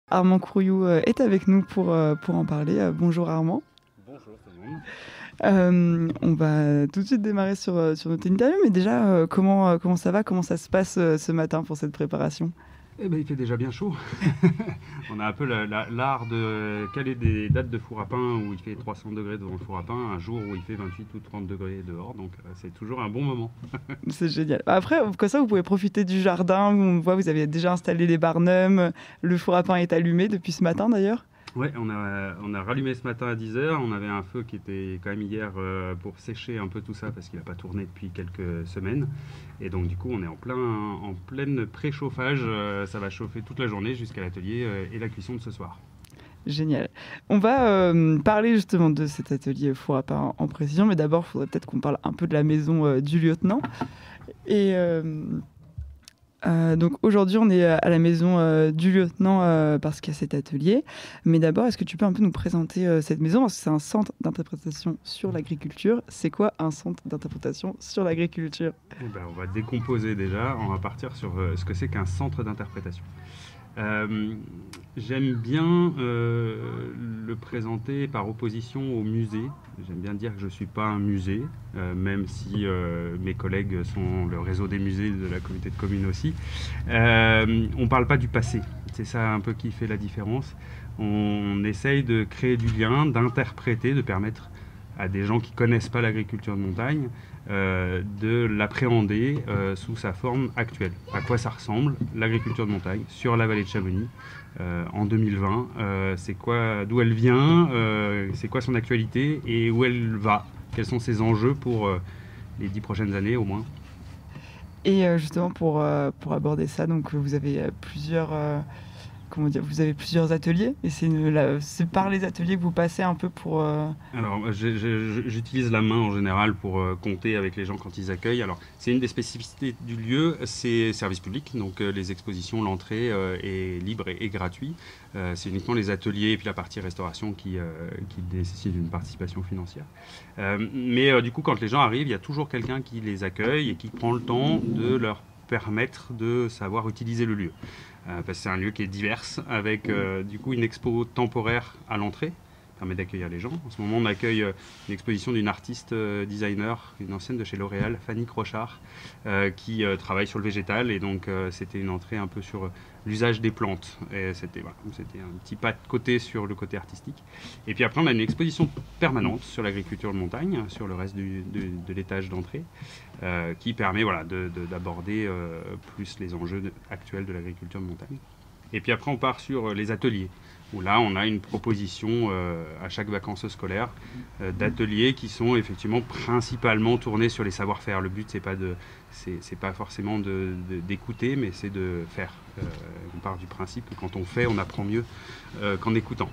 Armand Crouillou est avec nous pour en parler. Bonjour Armand. Bonjour tout le monde. On va tout de suite démarrer sur notre interview, mais déjà, comment ça va? Comment ça se passe ce matin pour cette préparation? Eh ben, il fait déjà bien chaud. On a un peu l'art de caler des dates de four à pain où il fait 300 degrés devant le four à pain, un jour où il fait 28 ou 30 degrés dehors, donc c'est toujours un bon moment. C'est génial. Après, comme ça, vous pouvez profiter du jardin. On voit, vous avez déjà installé les barnums. Le four à pain est allumé depuis ce matin d'ailleurs. Ouais, on a rallumé ce matin à 10h. On avait un feu qui était quand même hier pour sécher un peu tout ça parce qu'il n'a pas tourné depuis quelques semaines. Et donc du coup, on est en pleine préchauffage. Ça va chauffer toute la journée jusqu'à l'atelier et la cuisson de ce soir. Génial. On va parler justement de cet atelier four à pain en précision, mais d'abord, il faudrait peut-être qu'on parle un peu de la maison du lieutenant. Et donc aujourd'hui, on est à la maison du lieutenant parce qu'il y a cet atelier. Mais d'abord, est-ce que tu peux un peu nous présenter cette maison? Parce que c'est un centre d'interprétation sur l'agriculture. C'est quoi un centre d'interprétation sur l'agriculture? Eh ben, on va décomposer déjà. On va partir sur ce que c'est qu'un centre d'interprétation. J'aime bien le présenter par opposition au musée. J'aime bien dire que je ne suis pas un musée, même si mes collègues sont le réseau des musées de la communauté de communes aussi. On ne parle pas du passé, c'est ça un peu qui fait la différence. On essaye de créer du lien, d'interpréter, de permettre à des gens qui ne connaissent pas l'agriculture de montagne de l'appréhender sous sa forme actuelle. À quoi ça ressemble l'agriculture de montagne sur la vallée de Chamonix en 2020, c'est quoi, d'où elle vient, c'est quoi son actualité et où elle va, quels sont ses enjeux pour les 10 prochaines années au moins. Et justement, pour aborder ça, donc, vous avez plusieurs... comment dire, vous avez plusieurs ateliers et c'est par les ateliers que vous passez un peu pour... Alors, j'utilise la main en général pour compter avec les gens quand ils accueillent. Alors, c'est une des spécificités du lieu, c'est service public, donc les expositions, l'entrée est libre et gratuite. C'est uniquement les ateliers et puis la partie restauration qui nécessite une participation financière. Mais du coup, quand les gens arrivent, il y a toujours quelqu'un qui les accueille et qui prend le temps de leur permettre de savoir utiliser le lieu. Parce que c'est un lieu qui est divers, avec du coup une expo temporaire à l'entrée, qui permet d'accueillir les gens. En ce moment, on accueille une exposition d'une artiste designer, une ancienne de chez L'Oréal, Fanny Crochard, qui travaille sur le végétal. Et donc, c'était une entrée un peu sur l'usage des plantes. Et c'était un petit pas de côté sur le côté artistique. Et puis après, on a une exposition permanente sur l'agriculture de montagne, sur le reste de l'étage d'entrée, qui permet d'aborder plus les enjeux actuels de l'agriculture de montagne. Et puis après, on part sur les ateliers, où là, on a une proposition à chaque vacances scolaires d'ateliers qui sont effectivement principalement tournés sur les savoir-faire. Le but, c'est pas forcément d'écouter, mais c'est de faire. On part du principe que quand on fait, on apprend mieux qu'en écoutant.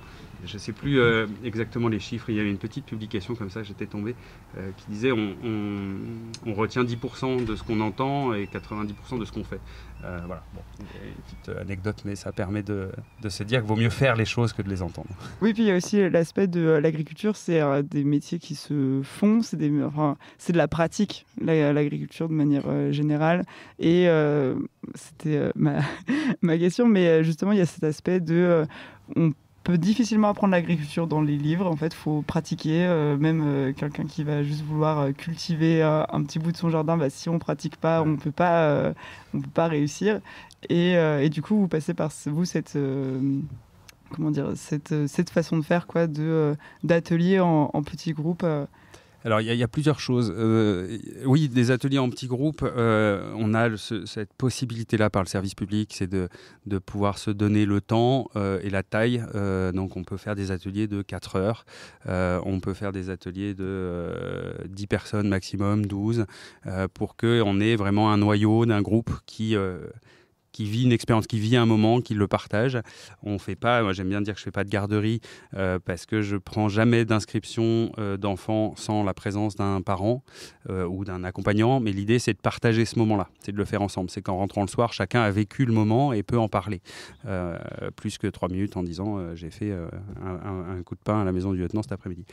Je ne sais plus exactement les chiffres, il y avait une petite publication comme ça, j'étais tombé, qui disait on retient 10% de ce qu'on entend et 90% de ce qu'on fait. Voilà, bon, une petite anecdote, mais ça permet de se dire qu'il vaut mieux faire les choses que de les entendre. Oui, puis il y a aussi l'aspect de l'agriculture, c'est des métiers qui se font, c'est de la pratique, l'agriculture de manière générale. Et c'était ma question, mais justement, il y a cet aspect de... on peut difficilement apprendre l'agriculture dans les livres. En fait, il faut pratiquer. Même quelqu'un qui va juste vouloir cultiver un petit bout de son jardin, bah, si on ne pratique pas, on peut pas réussir. Et du coup, vous passez par cette façon de faire, quoi, d'ateliers en petits groupes. Alors, il y a plusieurs choses. Oui, des ateliers en petits groupes, on a cette possibilité-là par le service public, c'est de pouvoir se donner le temps et la taille. Donc, on peut faire des ateliers de 4 heures. On peut faire des ateliers de 10 personnes maximum, 12, pour qu'on ait vraiment un noyau d'un groupe qui vit une expérience, qui vit un moment, qui le partage. On fait pas, moi j'aime bien dire que je fais pas de garderie parce que je prends jamais d'inscription d'enfants sans la présence d'un parent ou d'un accompagnant, mais l'idée c'est de partager ce moment-là, c'est de le faire ensemble. C'est qu'en rentrant le soir, chacun a vécu le moment et peut en parler. Plus que 3 minutes en disant j'ai fait un coup de pain à la maison du lieutenant cet après-midi.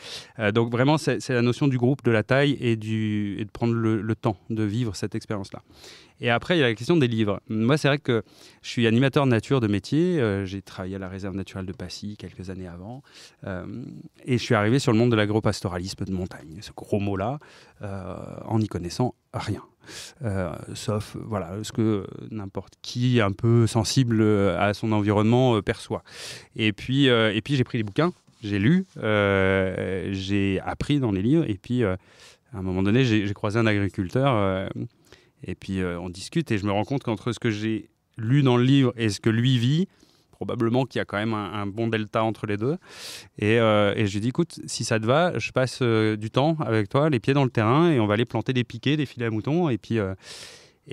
Donc vraiment c'est la notion du groupe, de la taille et de prendre le temps de vivre cette expérience-là. Et après, il y a la question des livres. Moi, c'est vrai que que je suis animateur de nature de métier. J'ai travaillé à la réserve naturelle de Passy quelques années avant. Et je suis arrivé sur le monde de l'agropastoralisme de montagne, ce gros mot-là, en n'y connaissant rien. Sauf ce que n'importe qui un peu sensible à son environnement perçoit. Et puis j'ai pris les bouquins, j'ai lu, j'ai appris dans les livres, et puis à un moment donné j'ai croisé un agriculteur, et puis on discute, et je me rends compte qu'entre ce que j'ai lu dans le livre et ce que lui vit, probablement qu'il y a quand même un bon delta entre les deux. Et je lui dis, écoute, si ça te va, je passe du temps avec toi, les pieds dans le terrain, et on va aller planter des piquets, des filets à moutons. Et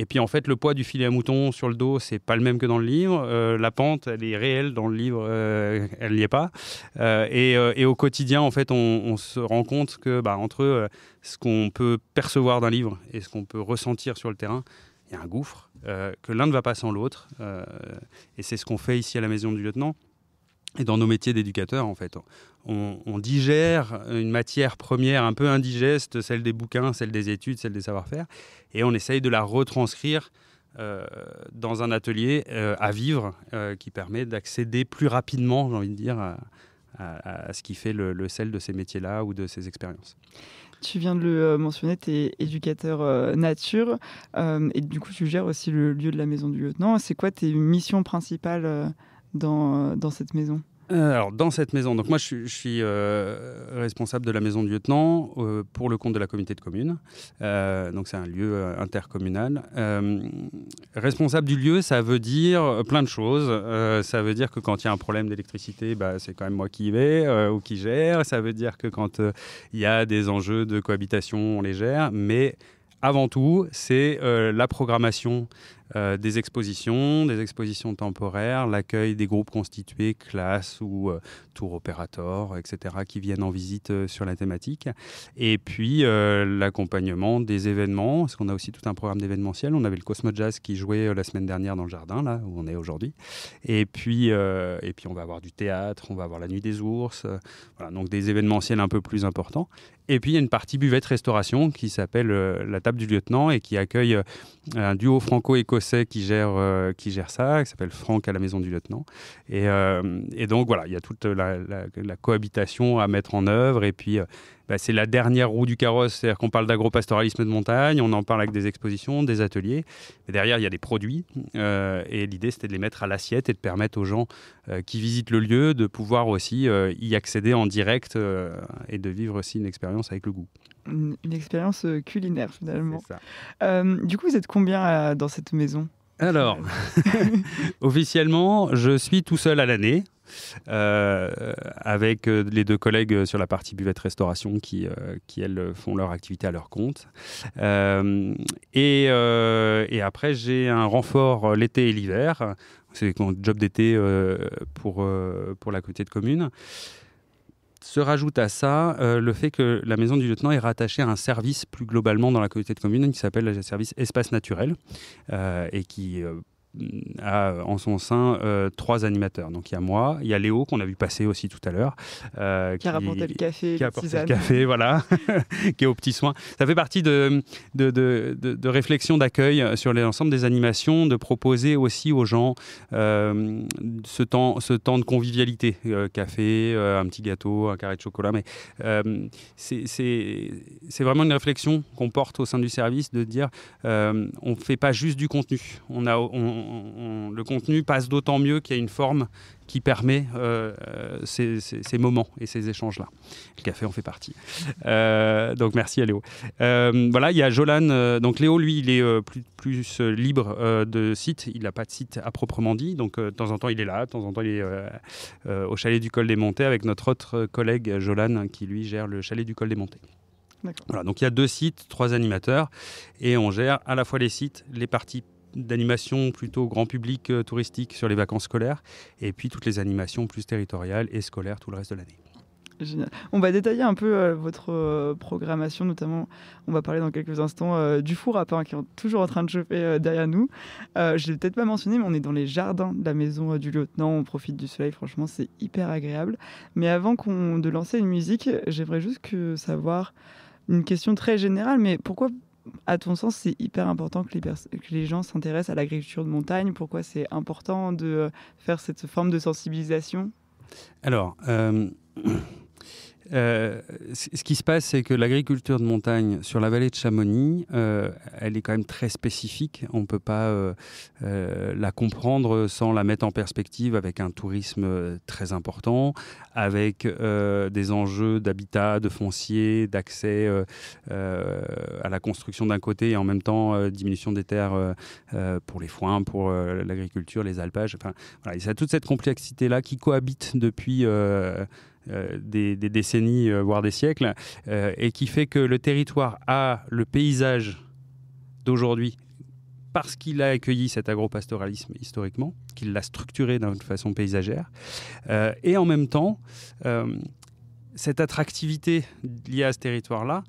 puis en fait, le poids du filet à moutons sur le dos, c'est pas le même que dans le livre. La pente, elle est réelle dans le livre, elle n'y est pas. Et au quotidien, en fait, on se rend compte que entre ce qu'on peut percevoir d'un livre et ce qu'on peut ressentir sur le terrain, il y a un gouffre, que l'un ne va pas sans l'autre. Et c'est ce qu'on fait ici à la Maison du Lieutenant. Et dans nos métiers d'éducateurs, en fait, on digère une matière première un peu indigeste, celle des bouquins, celle des études, celle des savoir-faire, et on essaye de la retranscrire dans un atelier à vivre qui permet d'accéder plus rapidement, j'ai envie de dire, à ce qui fait le sel de ces métiers-là ou de ces expériences. Tu viens de le mentionner, tu es éducateur nature, et du coup tu gères aussi le lieu de la Maison du Lieutenant. C'est quoi tes missions principales dans cette maison ? Alors, dans cette maison, donc moi je suis responsable de la Maison du Lieutenant pour le compte de la communauté de communes. Donc c'est un lieu intercommunal. Responsable du lieu, ça veut dire plein de choses. Ça veut dire que quand il y a un problème d'électricité, c'est quand même moi qui y vais ou qui gère. Ça veut dire que quand il y a des enjeux de cohabitation, on les gère. Mais avant tout, c'est la programmation des expositions temporaires, l'accueil des groupes constitués, classes ou tour opérateurs, etc., qui viennent en visite sur la thématique. Et puis l'accompagnement des événements, parce qu'on a aussi tout un programme d'événementiel. On avait le Cosmo Jazz qui jouait la semaine dernière dans le jardin, là où on est aujourd'hui. Et puis on va avoir du théâtre, on va avoir la Nuit des ours, voilà, donc des événementiels un peu plus importants. Et puis il y a une partie buvette-restauration qui s'appelle la Table du Lieutenant et qui accueille un duo franco-écossais qui gère ça, qui s'appelle Franck à la Maison du Lieutenant. Et donc voilà, il y a toute la cohabitation à mettre en œuvre. Et puis c'est la dernière roue du carrosse, c'est-à-dire qu'on parle d'agropastoralisme de montagne, on en parle avec des expositions, des ateliers. Mais derrière, il y a des produits. Et l'idée, c'était de les mettre à l'assiette et de permettre aux gens qui visitent le lieu de pouvoir aussi y accéder en direct et de vivre aussi une expérience avec le goût. Une expérience culinaire, finalement. C'est ça. Du coup, vous êtes combien dans cette maison ? Alors, officiellement, je suis tout seul à l'année, avec les deux collègues sur la partie buvette-restauration qui elles, font leur activité à leur compte. Et après, j'ai un renfort l'été et l'hiver. C'est mon job d'été pour la communauté de communes. Se rajoute à ça le fait que la Maison du Lieutenant est rattachée à un service plus globalement dans la communauté de communes qui s'appelle le service Espace Naturel et qui a en son sein 3 animateurs. Donc il y a moi, il y a Léo qu'on a vu passer aussi tout à l'heure. Qui a rapporté le café, qui a apporté le café, voilà, qui est aux petits soins. Ça fait partie de réflexions d'accueil sur l'ensemble des animations, de proposer aussi aux gens ce temps de convivialité. Café, un petit gâteau, un carré de chocolat. Mais c'est vraiment une réflexion qu'on porte au sein du service de dire on ne fait pas juste du contenu. Le contenu passe d'autant mieux qu'il y a une forme qui permet ces moments et ces échanges-là. Le café en fait partie. Donc merci à Léo. Voilà, il y a Jolan. Donc Léo, lui, il est plus libre de site. Il n'a pas de site à proprement dit. Donc de temps en temps, il est là. De temps en temps, il est au chalet du Col des Montées avec notre autre collègue Jolan qui, lui, gère le chalet du Col des Montées. Voilà, donc il y a 2 sites, 3 animateurs. Et on gère à la fois les sites, les parties d'animation plutôt grand public touristique sur les vacances scolaires et puis toutes les animations plus territoriales et scolaires tout le reste de l'année. Génial. On va détailler un peu votre programmation, notamment on va parler dans quelques instants du four à pain qui est toujours en train de chauffer derrière nous. Je ne l'ai peut-être pas mentionné, mais on est dans les jardins de la Maison du Lieutenant, on profite du soleil, franchement c'est hyper agréable. Mais avant de lancer une musique, j'aimerais juste savoir une question très générale, mais pourquoi à ton sens, c'est hyper important que les gens s'intéressent à l'agriculture de montagne? Pourquoi c'est important de faire cette forme de sensibilisation? Alors, ce qui se passe, c'est que l'agriculture de montagne sur la vallée de Chamonix, elle est quand même très spécifique. On ne peut pas la comprendre sans la mettre en perspective avec un tourisme très important, avec des enjeux d'habitat, de foncier, d'accès à la construction d'un côté et en même temps diminution des terres pour les foins, pour l'agriculture, les alpages. Enfin, voilà, et ça a toute cette complexité-là qui cohabite depuis des décennies, voire des siècles, et qui fait que le territoire a le paysage d'aujourd'hui parce qu'il a accueilli cet agropastoralisme historiquement, qu'il l'a structuré d'une façon paysagère, et en même temps, cette attractivité liée à ce territoire-là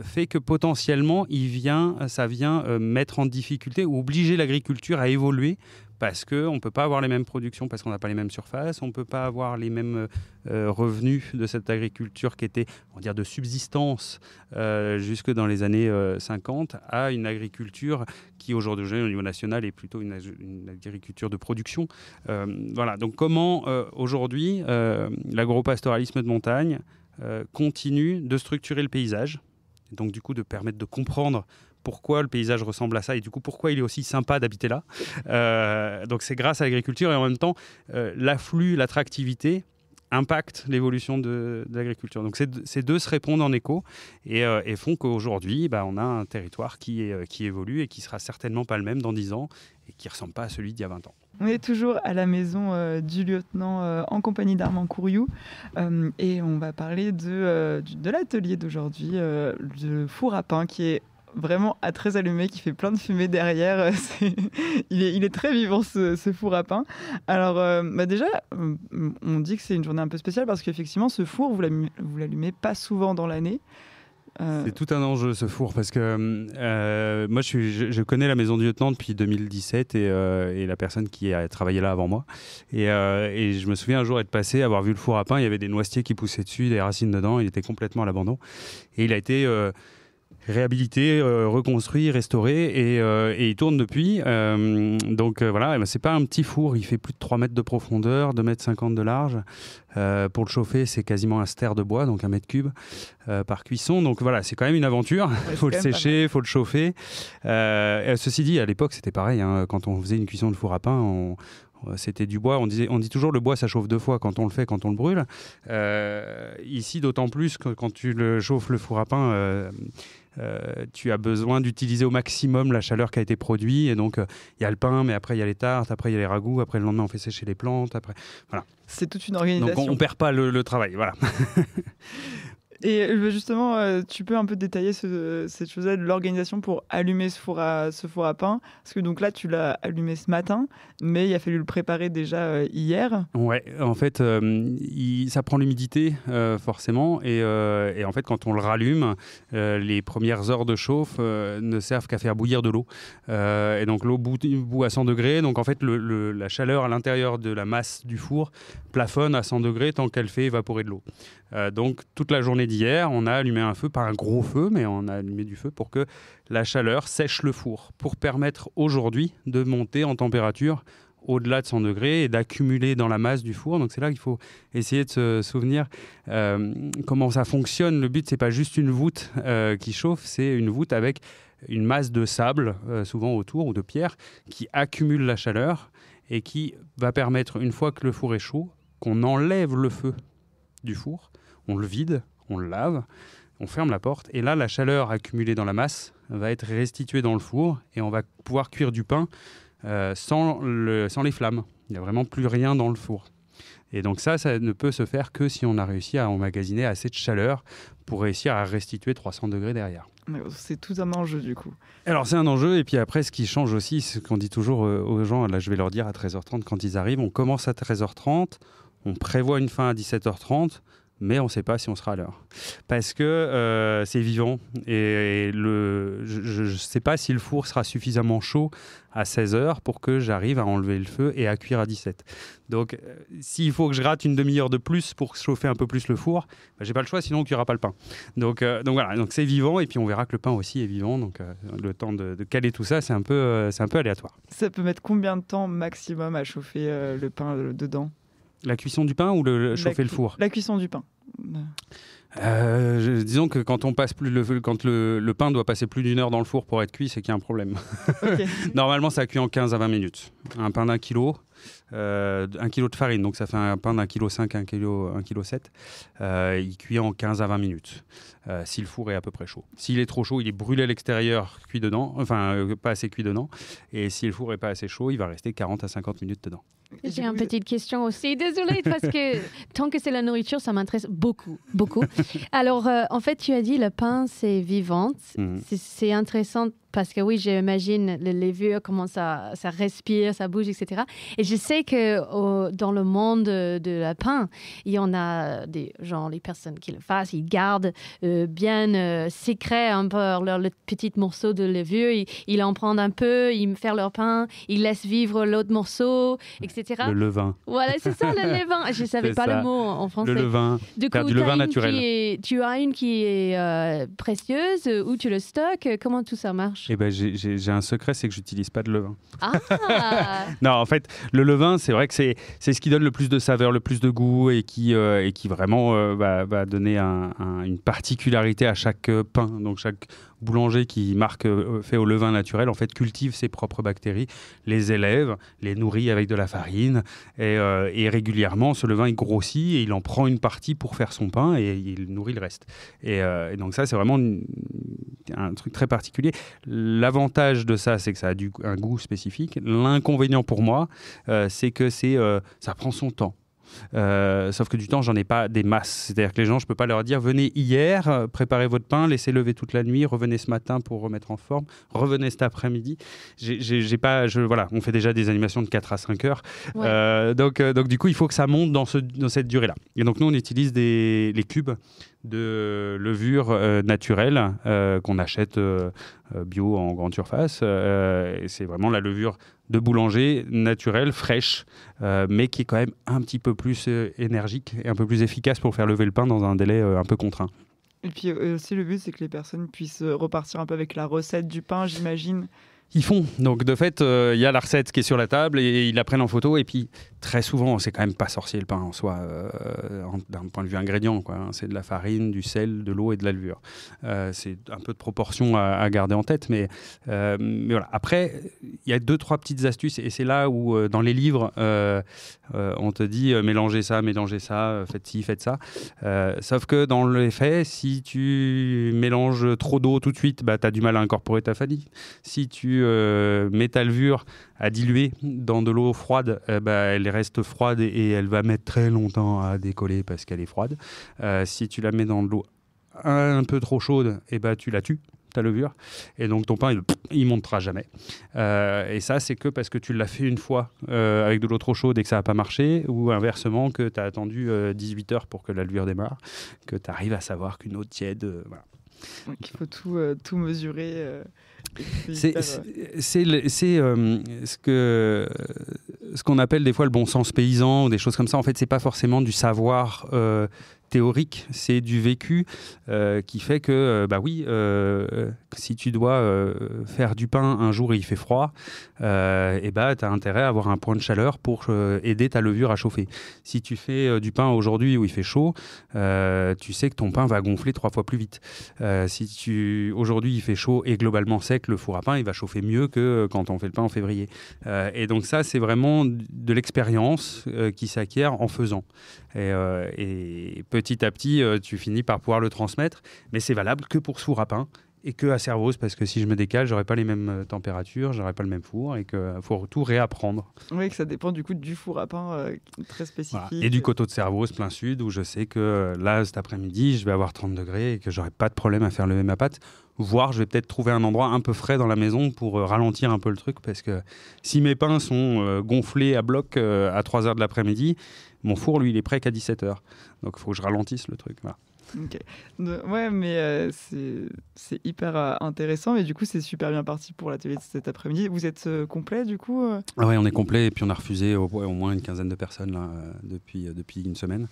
fait que potentiellement, ça vient mettre en difficulté ou obliger l'agriculture à évoluer parce qu'on ne peut pas avoir les mêmes productions, parce qu'on n'a pas les mêmes surfaces, on ne peut pas avoir les mêmes revenus de cette agriculture qui était, on va dire, de subsistance jusque dans les années 50 à une agriculture qui aujourd'hui au niveau national est plutôt une agriculture de production. Voilà, donc comment aujourd'hui l'agropastoralisme de montagne continue de structurer le paysage, et donc du coup de permettre de comprendre pourquoi le paysage ressemble à ça et du coup pourquoi il est aussi sympa d'habiter là. Donc c'est grâce à l'agriculture et en même temps l'afflux, l'attractivité impactent l'évolution de l'agriculture. Donc ces deux se répondent en écho et font qu'aujourd'hui on a un territoire qui évolue et qui sera certainement pas le même dans 10 ans et qui ne ressemble pas à celui d'il y a 20 ans. On est toujours à la maison du lieutenant en compagnie d'Armand Courriou et on va parler de l'atelier d'aujourd'hui, de four à pain qui est vraiment à très allumé, qui fait plein de fumée derrière. Il est très vivant ce four à pain. Alors déjà, on dit que c'est une journée un peu spéciale parce qu'effectivement ce four, vous l'allumez pas souvent dans l'année. C'est tout un enjeu ce four parce que moi je connais la maison du lieutenant depuis 2017 et la personne qui a travaillé là avant moi et je me souviens un jour être passé, avoir vu le four à pain, il y avait des noisetiers qui poussaient dessus, des racines dedans, il était complètement à l'abandon et il a été réhabilité, reconstruit, restauré et il tourne depuis. Donc voilà, c'est pas un petit four, il fait plus de 3 mètres de profondeur, 2,50 m de large. Pour le chauffer, c'est quasiment un stère de bois, donc 1 mètre cube par cuisson. Donc voilà, c'est quand même une aventure. Il faut le sécher, il faut le chauffer. Ceci dit, à l'époque, c'était pareil. Hein, quand on faisait une cuisson de four à pain, c'était du bois. On dit toujours le bois ça chauffe 2 fois, quand on le fait, quand on le brûle. Ici d'autant plus que quand tu le chauffes le four à pain, tu as besoin d'utiliser au maximum la chaleur qui a été produite et donc il y a le pain, mais après il y a les tartes, après il y a les ragoûts, après le lendemain on fait sécher les plantes, après voilà. C'est toute une organisation. Donc on perd pas le travail, voilà. Et justement, tu peux un peu détailler cette chose-là de l'organisation pour allumer ce four à pain? Parce que donc là, tu l'as allumé ce matin, mais il a fallu le préparer déjà hier. Ouais, en fait, ça prend l'humidité forcément. Et en fait, quand on le rallume, les premières heures de chauffe ne servent qu'à faire bouillir de l'eau. Et donc l'eau bout à 100 degrés. Donc en fait, la chaleur à l'intérieur de la masse du four plafonne à 100 degrés tant qu'elle fait évaporer de l'eau. Donc toute la journée d'hier, on a allumé un feu, pas un gros feu, mais on a allumé du feu pour que la chaleur sèche le four, pour permettre aujourd'hui de monter en température au-delà de 100 degrés et d'accumuler dans la masse du four. Donc c'est là qu'il faut essayer de se souvenir comment ça fonctionne. Le but, c'est pas juste une voûte qui chauffe, c'est une voûte avec une masse de sable, souvent autour, ou de pierre, qui accumule la chaleur et qui va permettre, une fois que le four est chaud, qu'on enlève le feu du four, on le vide, on le lave, on ferme la porte et là la chaleur accumulée dans la masse va être restituée dans le four et on va pouvoir cuire du pain sans les flammes. Il n'y a vraiment plus rien dans le four. Et donc ça ne peut se faire que si on a réussi à emmagasiner assez de chaleur pour réussir à restituer 300 degrés derrière. C'est tout un enjeu du coup. Alors c'est un enjeu et puis après ce qui change aussi, c'est ce qu'on dit toujours aux gens, là je vais leur dire à 13h30 quand ils arrivent, on commence à 13h30, on prévoit une fin à 17h30, mais on ne sait pas si on sera à l'heure. Parce que c'est vivant et je ne sais pas si le four sera suffisamment chaud à 16h pour que j'arrive à enlever le feu et à cuire à 17. Donc, s'il faut que je rate une demi-heure de plus pour chauffer un peu plus le four, j'ai pas le choix, sinon on ne cuira pas le pain. Donc voilà, donc c'est vivant et puis on verra que le pain aussi est vivant. Donc le temps de caler tout ça, c'est un peu aléatoire. Ça peut mettre combien de temps maximum à chauffer le pain dedans ? La cuisson du pain ou chauffer le four ? La cuisson du pain. Disons que quand le pain doit passer plus d'1 heure dans le four pour être cuit, c'est qu'il y a un problème. Okay. Normalement, ça cuit en 15 à 20 minutes. Un pain d'1 kilo, 1 kilo de farine, donc ça fait un pain d'1,5 kg, 1,7 kg. Il cuit en 15 à 20 minutes, si le four est à peu près chaud. S'il est trop chaud, il est brûlé à l'extérieur, cuit dedans, pas assez cuit dedans. Et si le four n'est pas assez chaud, il va rester 40 à 50 minutes dedans. J'ai une petite question aussi. Désolée, parce que tant que c'est la nourriture, ça m'intéresse beaucoup, beaucoup. Alors, en fait, tu as dit le pain, c'est vivant. C'est intéressant parce que oui, j'imagine les levures, comment ça respire, ça bouge, etc. Et je sais que dans le monde de la pain, il y en a les personnes qui le font, ils gardent bien secret un peu leur petit morceau de levure. Ils en prennent un peu, ils font leur pain, ils laissent vivre l'autre morceau, etc. Le levain. Voilà, c'est ça, le levain. Je ne savais pas le mot en français. Le levain. Du coup, du levain naturel. Tu as une qui est précieuse, où tu le stockes. Comment tout ça marche ? Eh ben, j'ai un secret, c'est que j'utilise pas de levain. Ah. Non, en fait, le levain, c'est vrai que c'est ce qui donne le plus de saveur, le plus de goût et qui vraiment va donner une particularité à chaque pain. Donc chaque boulanger qui fait au levain naturel, en fait, cultive ses propres bactéries, les élève, les nourrit avec de la farine et régulièrement, ce levain, il grossit et il en prend une partie pour faire son pain et il nourrit le reste. Et donc ça, c'est vraiment un truc très particulier. L'avantage de ça, c'est que ça a un goût spécifique. L'inconvénient pour moi, c'est que ça prend son temps. Sauf que du temps, j'en ai pas des masses. C'est-à-dire que les gens, je peux pas leur dire venez hier, préparez votre pain, laissez lever toute la nuit, revenez ce matin pour remettre en forme, revenez cet après-midi. Voilà, on fait déjà des animations de 4 à 5 heures. Ouais. Donc du coup, il faut que ça monte dans cette durée-là. Et donc nous, on utilise les cubes de levure naturelle qu'on achète bio en grande surface. Et c'est vraiment la levure de boulanger naturelle, fraîche, mais qui est quand même un petit peu plus énergique et un peu plus efficace pour faire lever le pain dans un délai un peu contraint. Et puis aussi le but, c'est que les personnes puissent repartir un peu avec la recette du pain, j'imagine. Ils font. Donc, de fait, il y a la recette qui est sur la table et ils la prennent en photo. Et puis, très souvent, c'est quand même pas sorcier le pain en soi, d'un point de vue ingrédient, quoi. C'est de la farine, du sel, de l'eau et de la levure. C'est un peu de proportion à garder en tête. Mais voilà. Après, il y a 2-3 petites astuces. Et c'est là où, dans les livres, on te dit mélangez ça, faites ci, faites ça. Sauf que dans les faits, si tu mélanges trop d'eau tout de suite, tu as du mal à incorporer ta vanille. Si tu mets ta levure à diluer dans de l'eau froide, elle reste froide et elle va mettre très longtemps à décoller parce qu'elle est froide. Si tu la mets dans de l'eau un peu trop chaude, tu la tues, ta levure, et donc ton pain il montera jamais. Et ça, c'est que parce que tu l'as fait une fois avec de l'eau trop chaude et que ça n'a pas marché, ou inversement que tu as attendu 18 heures pour que la levure démarre, que tu arrives à savoir qu'une eau tiède, voilà. Donc il faut tout mesurer. C'est ce qu'on appelle des fois le bon sens paysan ou des choses comme ça. En fait, c'est pas forcément du savoir théorique, c'est du vécu qui fait que, si tu dois faire du pain un jour et il fait froid, tu as intérêt à avoir un point de chaleur pour aider ta levure à chauffer. Si tu fais du pain aujourd'hui où il fait chaud, tu sais que ton pain va gonfler 3 fois plus vite. Si aujourd'hui il fait chaud et globalement sec, le four à pain il va chauffer mieux que quand on fait le pain en février. Et donc ça, c'est vraiment de l'expérience qui s'acquiert en faisant. Et petit à petit, tu finis par pouvoir le transmettre, mais c'est valable que pour ce four à pain et que à Servoz, parce que si je me décale, j'aurai pas les mêmes températures, j'aurai pas le même four et qu'il faut tout réapprendre. Oui, que ça dépend du coup du four à pain très spécifique. Voilà. Et du coteau de Servoz, plein sud, où je sais que là, cet après-midi, je vais avoir 30 degrés et que j'aurai pas de problème à faire lever ma pâte. Voire, je vais peut-être trouver un endroit un peu frais dans la maison pour ralentir un peu le truc, parce que si mes pains sont gonflés à bloc à 3h de l'après-midi, Mon four, lui, il est prêt qu'à 17h. Donc, il faut que je ralentisse le truc. Voilà. Ok. Ouais, mais c'est hyper intéressant. Et du coup, c'est super bien parti pour l'atelier de cet après-midi. Vous êtes complet, du coup Ah ouais, on est complet. Et puis, on a refusé au moins une quinzaine de personnes là, depuis une semaine.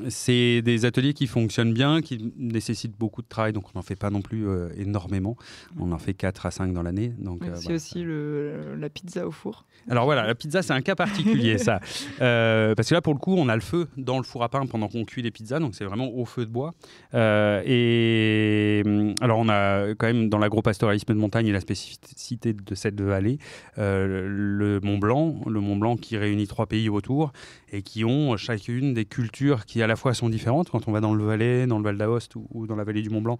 C'est des ateliers qui fonctionnent bien, qui nécessitent beaucoup de travail. Donc, on n'en fait pas non plus énormément. On en fait 4 à 5 dans l'année. Donc, c'est aussi la pizza au four. Alors voilà, la pizza, c'est un cas particulier, ça. Parce que là, pour le coup, on a le feu dans le four à pain pendant qu'on cuit les pizzas. Donc, c'est vraiment au feu de bois. Et alors, on a quand même dans l'agropastoralisme de montagne et la spécificité de cette vallée, le Mont Blanc qui réunit 3 pays autour et qui ont chacune des cultures qui à la fois sont différentes. Quand on va dans le Valais, dans le Val d'Aoste ou dans la vallée du Mont Blanc,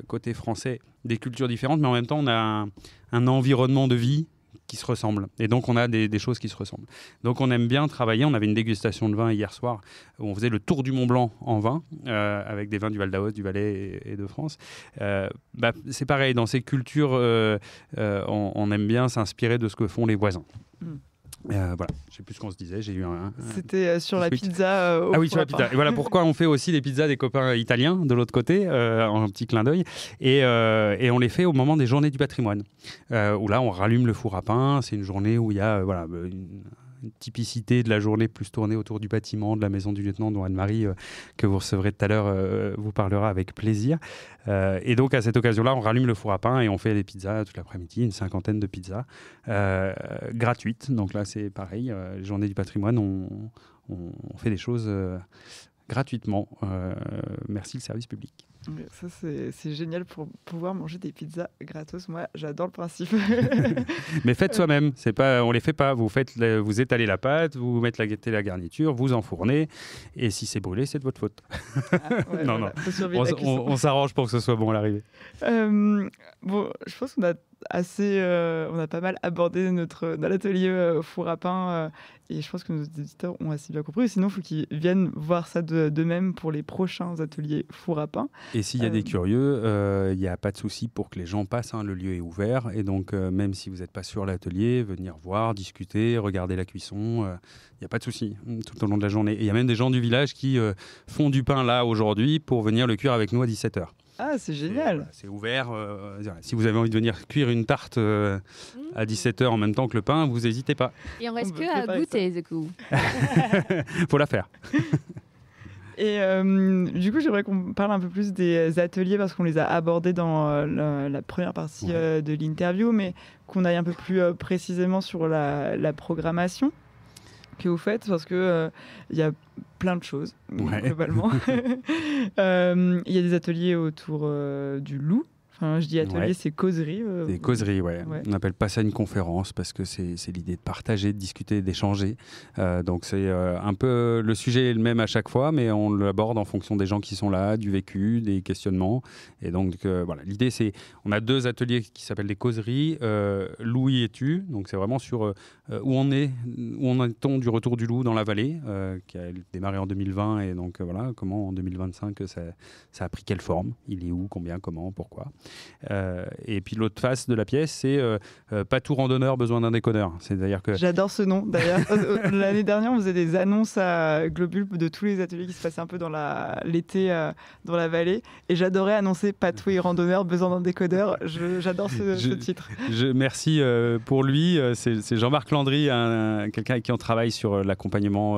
côté français, des cultures différentes, mais en même temps, on a un environnement de vie qui se ressemblent. Et donc, on a des choses qui se ressemblent. Donc, on aime bien travailler. On avait une dégustation de vin hier soir où on faisait le tour du Mont Blanc en vin avec des vins du Val d'Aoste, du Valais et de France. C'est pareil. Dans ces cultures, on aime bien s'inspirer de ce que font les voisins. Voilà, je sais plus ce qu'on se disait. J'ai eu C'était sur la pizza. Ah oui, sur la pizza. Et voilà pourquoi on fait aussi des pizzas des copains italiens de l'autre côté, en petit clin d'œil. Et on les fait au moment des journées du patrimoine, où là on rallume le four à pain. C'est une journée où il y a une typicité de la journée plus tournée autour du bâtiment, de la maison du lieutenant, dont Anne-Marie, que vous recevrez tout à l'heure, vous parlera avec plaisir. Et donc, à cette occasion-là, on rallume le four à pain et on fait des pizzas toute l'après-midi, une 50aine de pizzas gratuites. Donc là, c'est pareil, journée du patrimoine, on fait des choses gratuitement. Merci le service public. Ça, c'est génial pour pouvoir manger des pizzas gratos. Moi, j'adore le principe. Mais faites soi-même. On les fait pas. Vous étalez la pâte, vous mettez la garniture, vous enfournez. Et si c'est brûlé, c'est de votre faute. Non. On s'arrange pour que ce soit bon à l'arrivée. Bon, je pense qu'on a on a pas mal abordé dans l'atelier four à pain et je pense que nos auditeurs ont assez bien compris. Sinon, il faut qu'ils viennent voir ça d'eux-mêmes pour les prochains ateliers four à pain. Et s'il y a des curieux, il n'y a pas de souci pour que les gens passent. Le lieu est ouvert et donc même si vous n'êtes pas sur l'atelier, venir voir, discuter, regarder la cuisson, il n'y a pas de souci tout au long de la journée. Et il y a même des gens du village qui font du pain là aujourd'hui pour venir le cuire avec nous à 17h. Ah, c'est génial. C'est ouvert. Si vous avez envie de venir cuire une tarte à 17h en même temps que le pain, vous n'hésitez pas. Et on reste que à goûter, du coup. Faut la faire. Et du coup, j'aimerais qu'on parle un peu plus des ateliers parce qu'on les a abordés dans la première partie de l'interview, mais qu'on aille un peu plus précisément sur la programmation que vous faites parce que il y a plein de choses globalement. Il y a des ateliers autour du loup. Enfin, je dis atelier, c'est causerie. C'est causerie, ouais. On n'appelle pas ça une conférence parce que c'est l'idée de partager, de discuter, d'échanger. Donc c'est un peu le sujet est le même à chaque fois, mais on l'aborde en fonction des gens qui sont là, du vécu, des questionnements. Et donc voilà, l'idée c'est, on a 2 ateliers qui s'appellent des causeries. Loup y es-tu ? Donc c'est vraiment sur où en est-on du retour du loup dans la vallée, qui a démarré en 2020 et donc voilà, comment en 2025 ça a pris quelle forme, il est où, combien, comment, pourquoi. Et puis l'autre face de la pièce, c'est pas tout randonneur besoin d'un décodeur. C'est-à-dire que j'adore ce nom d'ailleurs. L'année dernière, on faisait des annonces à Globule de tous les ateliers qui se passaient un peu dans l'été dans la vallée, et j'adorais annoncer pas tout randonneur besoin d'un décodeur. J'adore ce titre. Merci pour lui. C'est Jean-Marc Landry, quelqu'un avec qui on travaille sur l'accompagnement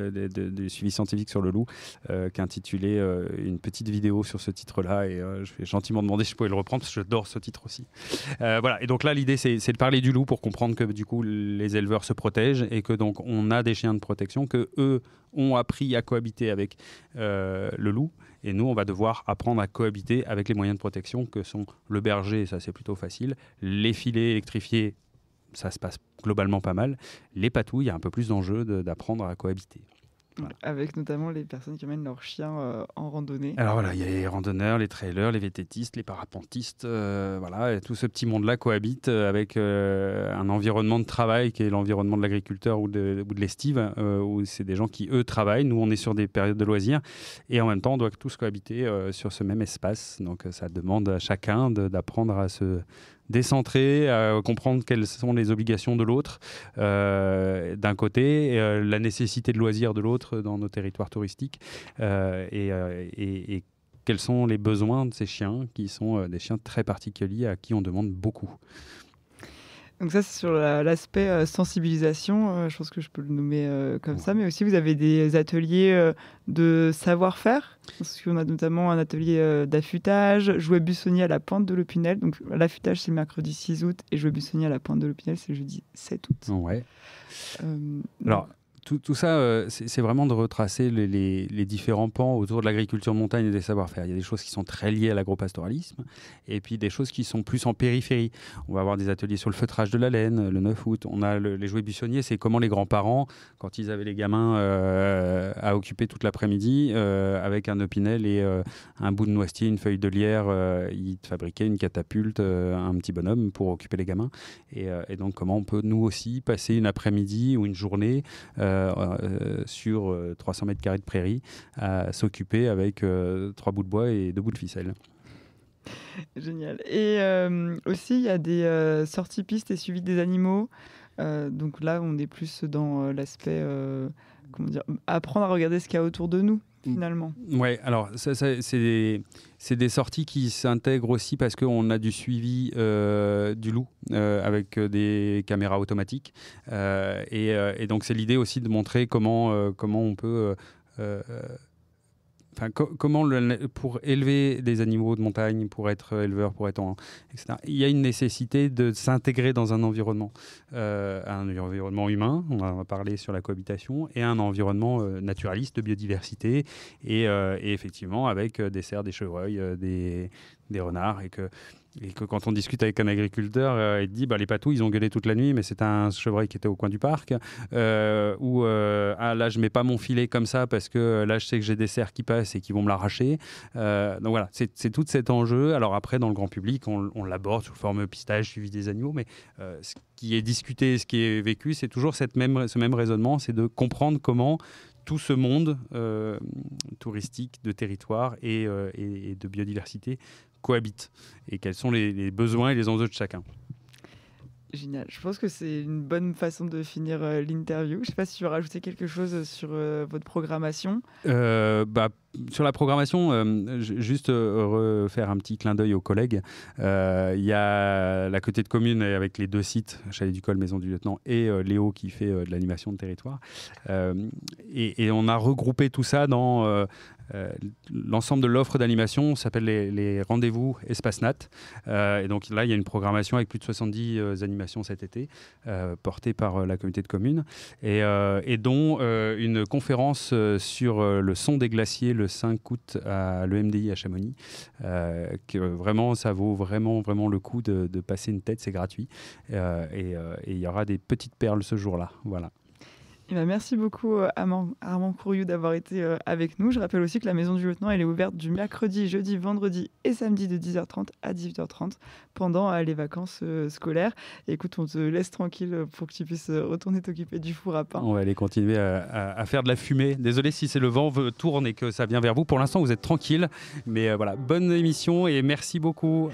du suivi scientifique sur le loup, qui a intitulé une petite vidéo sur ce titre-là, et je vais gentiment demander si je pouvais le reprendre parce que j'adore ce titre aussi. Voilà. Et donc là, l'idée, c'est de parler du loup pour comprendre que du coup, les éleveurs se protègent et que donc on a des chiens de protection, que eux ont appris à cohabiter avec le loup. Et nous, on va devoir apprendre à cohabiter avec les moyens de protection que sont le berger, ça c'est plutôt facile, les filets électrifiés, ça se passe globalement pas mal, les patous, il y a un peu plus d'enjeu d'apprendre à cohabiter. Voilà. Avec notamment les personnes qui amènent leurs chiens en randonnée. Alors voilà, il y a les randonneurs, les trailers, les VTTistes, les parapentistes, voilà, et tout ce petit monde-là cohabite avec un environnement de travail qui est l'environnement de l'agriculteur ou de l'estive, où c'est des gens qui, eux, travaillent. Nous, on est sur des périodes de loisirs, et en même temps, on doit tous cohabiter sur ce même espace. Donc ça demande à chacun d'apprendre à se décentrer, à comprendre quelles sont les obligations de l'autre d'un côté, et la nécessité de loisirs de l'autre dans nos territoires touristiques, et quels sont les besoins de ces chiens, qui sont des chiens très particuliers à qui on demande beaucoup. Donc ça, c'est sur l'aspect sensibilisation, je pense que je peux le nommer comme ça, mais aussi vous avez des ateliers de savoir-faire, parce qu'on a notamment un atelier d'affûtage, jouet buissonnier à la pointe de l'Opinel. Donc l'affûtage, c'est le mercredi 6 août, et jouet buissonnier à la pointe de l'Opinel, c'est le jeudi 7 août. Ouais. Alors, tout ça, c'est vraiment de retracer les différents pans autour de l'agriculture de montagne et des savoir-faire. Il y a des choses qui sont très liées à l'agropastoralisme, et puis des choses qui sont plus en périphérie. On va avoir des ateliers sur le feutrage de la laine, le 9 août. On a les jouets buissonniers, c'est comment les grands-parents, quand ils avaient les gamins à occuper toute l'après-midi, avec un opinel et un bout de noisetier, une feuille de lierre, ils fabriquaient une catapulte, un petit bonhomme pour occuper les gamins. Et donc, comment on peut, nous aussi, passer une après-midi ou une journée sur 300 mètres carrés de prairie à s'occuper avec 3 bouts de bois et 2 bouts de ficelle. Génial. Et aussi, il y a des sorties pistes et suivi des animaux. Donc là, on est plus dans l'aspect, apprendre à regarder ce qu'il y a autour de nous, finalement. Ouais, alors c'est des sorties qui s'intègrent aussi parce qu'on a du suivi du loup avec des caméras automatiques. Et donc c'est l'idée aussi de montrer comment on peut... comment pour élever des animaux de montagne, pour être éleveur, etc. Il y a une nécessité de s'intégrer dans un environnement humain, on va parler sur la cohabitation, et un environnement naturaliste de biodiversité, et effectivement avec des cerfs, des chevreuils, des renards, et que quand on discute avec un agriculteur, il te dit les patous ils ont gueulé toute la nuit, mais c'est un chevreuil qui était au coin du parc, ou là je mets pas mon filet comme ça parce que là je sais que j'ai des cerfs qui passent et qui vont me l'arracher. Donc voilà, c'est tout cet enjeu. Alors après, dans le grand public, on l'aborde sous forme pistage, suivi des animaux, mais ce qui est discuté, ce qui est vécu, c'est toujours ce même raisonnement, c'est de comprendre comment tout ce monde touristique, de territoire et de biodiversité cohabitent, et quels sont les besoins et les enjeux de chacun. Génial. Je pense que c'est une bonne façon de finir l'interview. Je ne sais pas si tu veux rajouter quelque chose sur votre programmation. Sur la programmation, juste refaire un petit clin d'œil aux collègues. Il y a la communauté de communes avec les 2 sites, Chalet du Col, Maison du Lieutenant, et Léo qui fait de l'animation de territoire. Et on a regroupé tout ça dans l'ensemble de l'offre d'animation, s'appelle les rendez-vous Espace Nat. Et donc là, il y a une programmation avec plus de 70 animations cet été, portée par la communauté de communes, et dont une conférence sur le son des glaciers le 5 août à l'EMDI à Chamonix. Que vraiment, ça vaut vraiment le coup de passer une tête, c'est gratuit. Et il y aura des petites perles ce jour-là. Voilà. Merci beaucoup Armand Courriou d'avoir été avec nous. Je rappelle aussi que la Maison du Lieutenant elle est ouverte du mercredi, jeudi, vendredi et samedi de 10h30 à 18h30 pendant les vacances scolaires. Et écoute, on te laisse tranquille pour que tu puisses retourner t'occuper du four à pain. On va aller continuer à faire de la fumée. Désolé si c'est le vent tourne et que ça vient vers vous. Pour l'instant, vous êtes tranquille. Mais voilà, bonne émission et merci beaucoup.